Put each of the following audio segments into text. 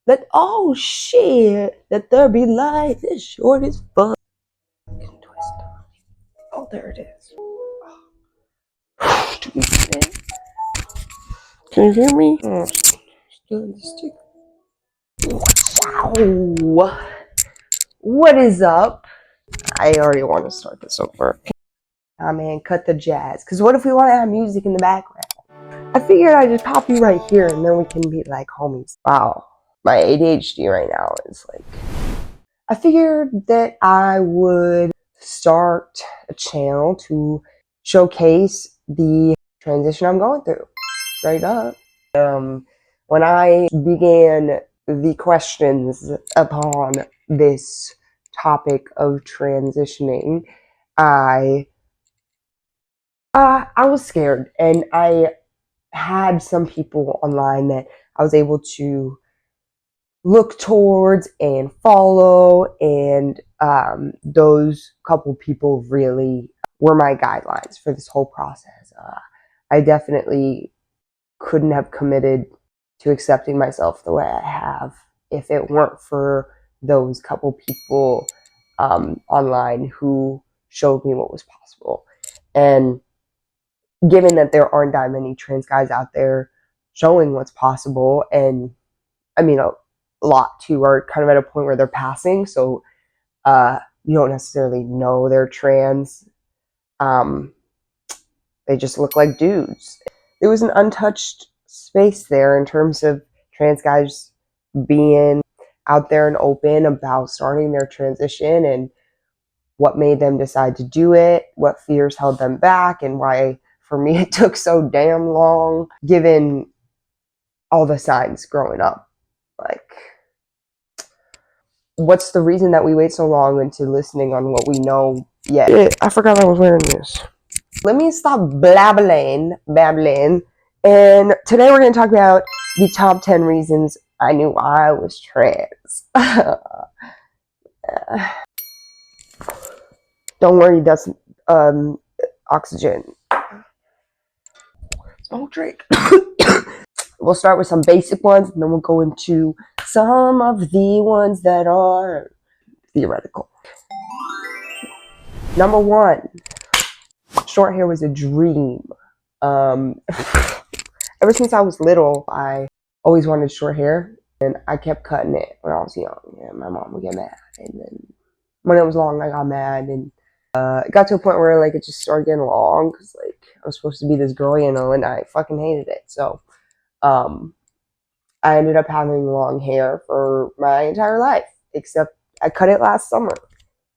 Let oh shit. Let there be light. This short as fuck. Oh, there it is. Can you hear me? Oh, still in the stick. Wow. What is up? I already want to start this over. Ah man, cut the jazz. Cause what if we want to have music in the background? I figured I'd just pop you right here and then we can be like homies. Wow. My ADHD right now is like, I figured that I would start a channel to showcase the transition I'm going through. Straight up. When I began the questions upon this topic of transitioning, I was scared, and I had some people online that I was able to look towards and follow, and those couple people really were my guidelines for this whole process. I definitely couldn't have committed to accepting myself the way I have if it weren't for those couple people online who showed me what was possible. And given that there aren't that many trans guys out there showing what's possible, and I mean, a lot too are kind of at a point where they're passing, so you don't necessarily know they're trans. They just look like dudes. There was an untouched space there in terms of trans guys being out there and open about starting their transition and what made them decide to do it, what fears held them back, and why, for me, it took so damn long, given all the signs growing up. Like, what's the reason that we wait so long into listening on what we know yet? Yeah, I forgot I was wearing this. Let me stop babbling. And today we're going to talk about the top 10 reasons I knew I was trans. Don't worry, that's oxygen. Smoke drink. We'll start with some basic ones, and then we'll go into some of the ones that are theoretical. Number one, short hair was a dream. Ever since I was little, I always wanted short hair, and I kept cutting it when I was young, and my mom would get mad. And then when it was long, I got mad, and it got to a point where like it just started getting long because like I was supposed to be this girl, you know, and I fucking hated it. So I ended up having long hair for my entire life, except I cut it last summer.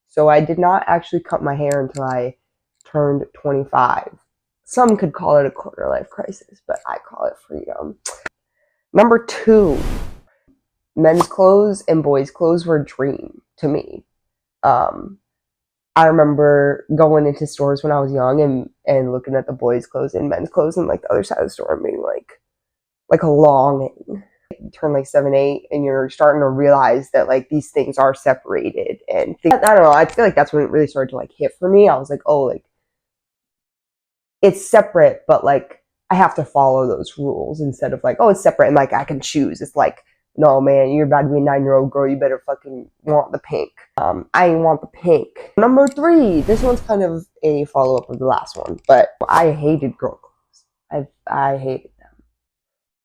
So I did not actually cut my hair until I turned 25. Some could call it a quarter life crisis, but I call it freedom. Number two, men's clothes and boys' clothes were a dream to me. I remember going into stores when I was young and looking at the boys' clothes and men's clothes and like the other side of the store and being like a longing. You turn like 7, 8, and you're starting to realize that like these things are separated, and I don't know. I feel like that's when it really started to like hit for me. I was like, oh, like it's separate, but like I have to follow those rules instead of like, oh, it's separate and like I can choose. It's like, no, man, you're about to be a 9-year-old girl. You better fucking want the pink. I ain't want the pink. Number three, this one's kind of a follow-up of the last one, but I hated girl clothes. I hated them.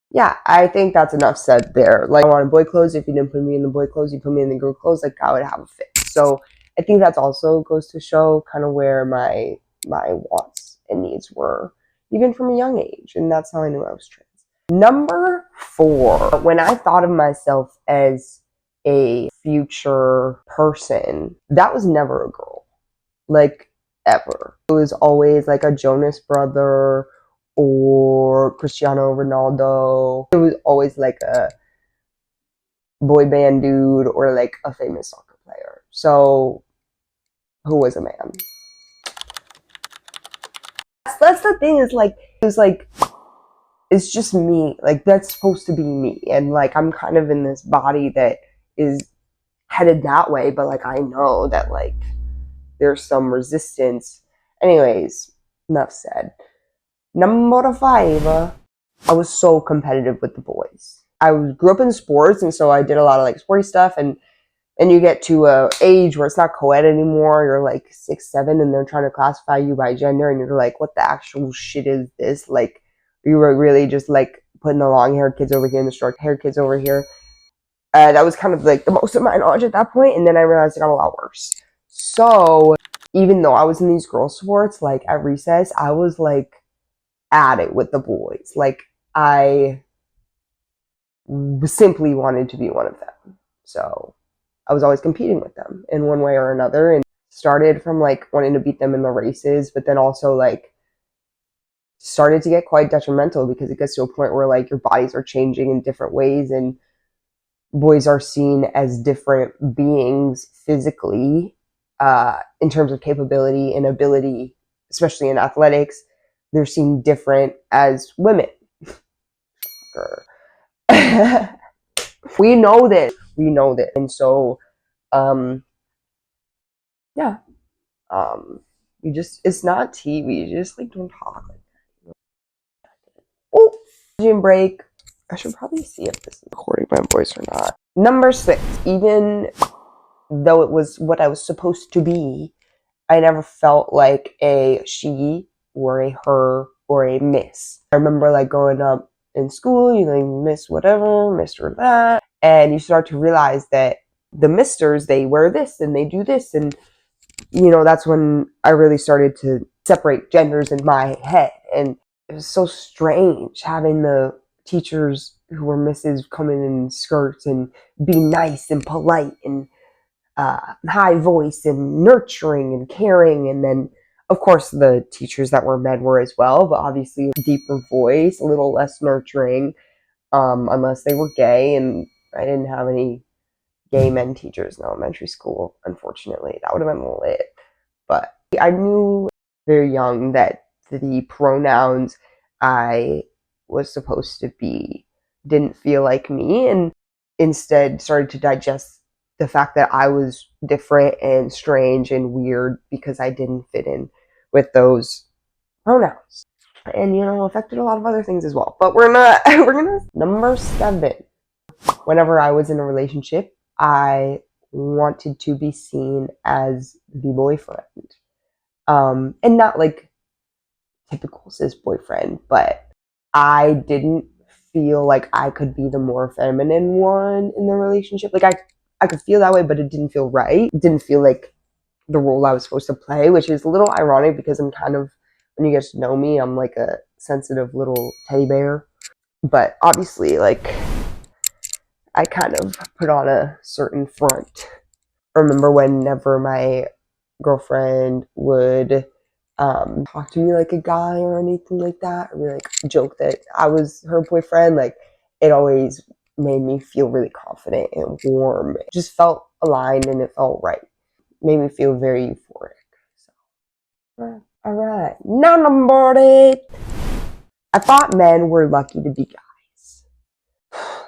Yeah, I think that's enough said there. Like, I wanted boy clothes. If you didn't put me in the boy clothes, you put me in the girl clothes, like I would have a fit. So I think that's also goes to show kind of where my wants and needs were, even from a young age, and that's how I knew I was trans. Number four, when I thought of myself as a future person, that was never a girl, like ever. It was always like a Jonas brother or Cristiano Ronaldo. It was always like a boy band dude or like a famous soccer player. So who was a man? That's the thing, is like it's just me. Like that's supposed to be me, and like I'm kind of in this body that is headed that way, but like I know that like there's some resistance. Anyways, enough said. Number five, I was so competitive with the boys. grew up in sports, and so I did a lot of like sporty stuff, and you get to a age where it's not co-ed anymore. You're like 6, 7, and they're trying to classify you by gender, and you're like, what the actual shit is this? Like, you were really just like putting the long-haired kids over here and the short-haired kids over here. That was kind of like the most of my knowledge at that point, and then I realized it got a lot worse. So even though I was in these girl sports, like at recess, I was like at it with the boys. Like I simply wanted to be one of them. So I was always competing with them in one way or another, and started from like wanting to beat them in the races, but then also like started to get quite detrimental because it gets to a point where like your bodies are changing in different ways, and boys are seen as different beings physically, in terms of capability and ability, especially in athletics. They're seen different as women. We know this. And so, yeah, it's not TV. You just like don't talk like that. Oh, gym break. I should probably see if this is recording my voice or not. Number 6, even though it was what I was supposed to be, I never felt like a she or a her or a miss. I remember like growing up in school, you know, miss whatever, Mr. that, and you start to realize that the misters, they wear this and they do this, and you know, that's when I really started to separate genders in my head. And it was so strange having the teachers who were misses come in skirts and be nice and polite and high voice and nurturing and caring. And then, of course, the teachers that were men were as well, but obviously deeper voice, a little less nurturing, unless they were gay. And I didn't have any gay men teachers in elementary school, unfortunately. That would have been lit. But I knew very young that the pronouns I was supposed to be didn't feel like me, and instead started to digest the fact that I was different and strange and weird because I didn't fit in with those pronouns. And, you know, affected a lot of other things as well. But we're gonna, number 7. Whenever I was in a relationship, I wanted to be seen as the boyfriend. And not like typical cis boyfriend, but I didn't feel like I could be the more feminine one in the relationship. Like I could feel that way, but it didn't feel right. It didn't feel like the role I was supposed to play, which is a little ironic because I'm kind of, when you get to know me, I'm like a sensitive little teddy bear. But obviously, like, I kind of put on a certain front. I remember whenever my girlfriend would talk to me like a guy or anything like that, or like joke that I was her boyfriend, like it always made me feel really confident and warm. It just felt aligned and it felt right. Made me feel very euphoric. So, all right, now number 8. I thought men were lucky to be guys.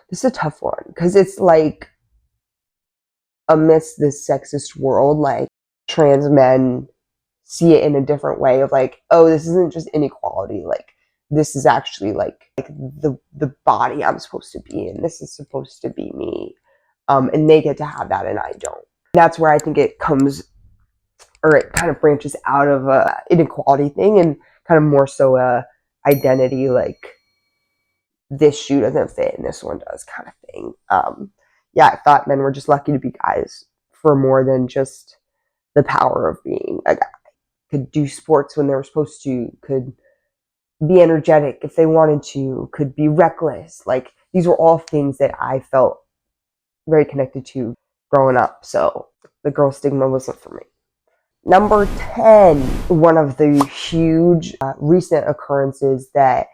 This is a tough one because it's like, amidst this sexist world, like trans men see it in a different way of like, oh, this isn't just inequality, like this is actually like the body I'm supposed to be in. This is supposed to be me. And they get to have that and I don't. That's where I think it comes, or it kind of branches out of a inequality thing and kind of more so a identity, like this shoe doesn't fit and this one does kind of thing. Yeah, I thought men were just lucky to be guys for more than just the power of being a guy. Could do sports when they were supposed to, could be energetic if they wanted to, could be reckless. Like, these were all things that I felt very connected to growing up. So the girl stigma wasn't for me. Number 10, one of the huge recent occurrences that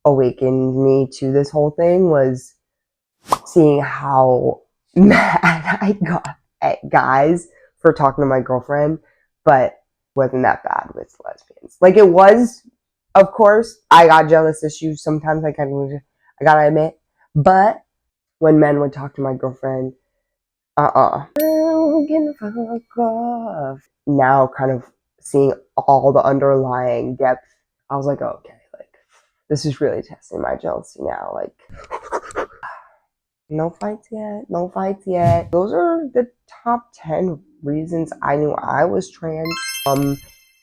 awakened me to this whole thing was seeing how mad I got at guys for talking to my girlfriend, but wasn't that bad with lesbians. Like, it was, of course, I got jealous issues sometimes, I gotta admit, but when men would talk to my girlfriend, can fuck off. Now kind of seeing all the underlying depth, I was like, oh, okay, like, this is really testing my jealousy now, like, No fights yet. No fights yet. Those are the top 10 reasons I knew I was trans.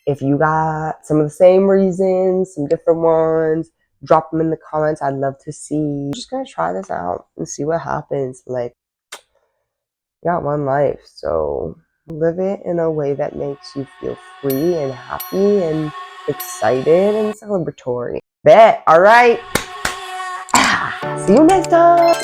If you got some of the same reasons, some different ones, drop them in the comments. I'd love to see. I'm just gonna try this out and see what happens. Like, you got one life, so live it in a way that makes you feel free and happy and excited and celebratory. Bet. All right. See you next time.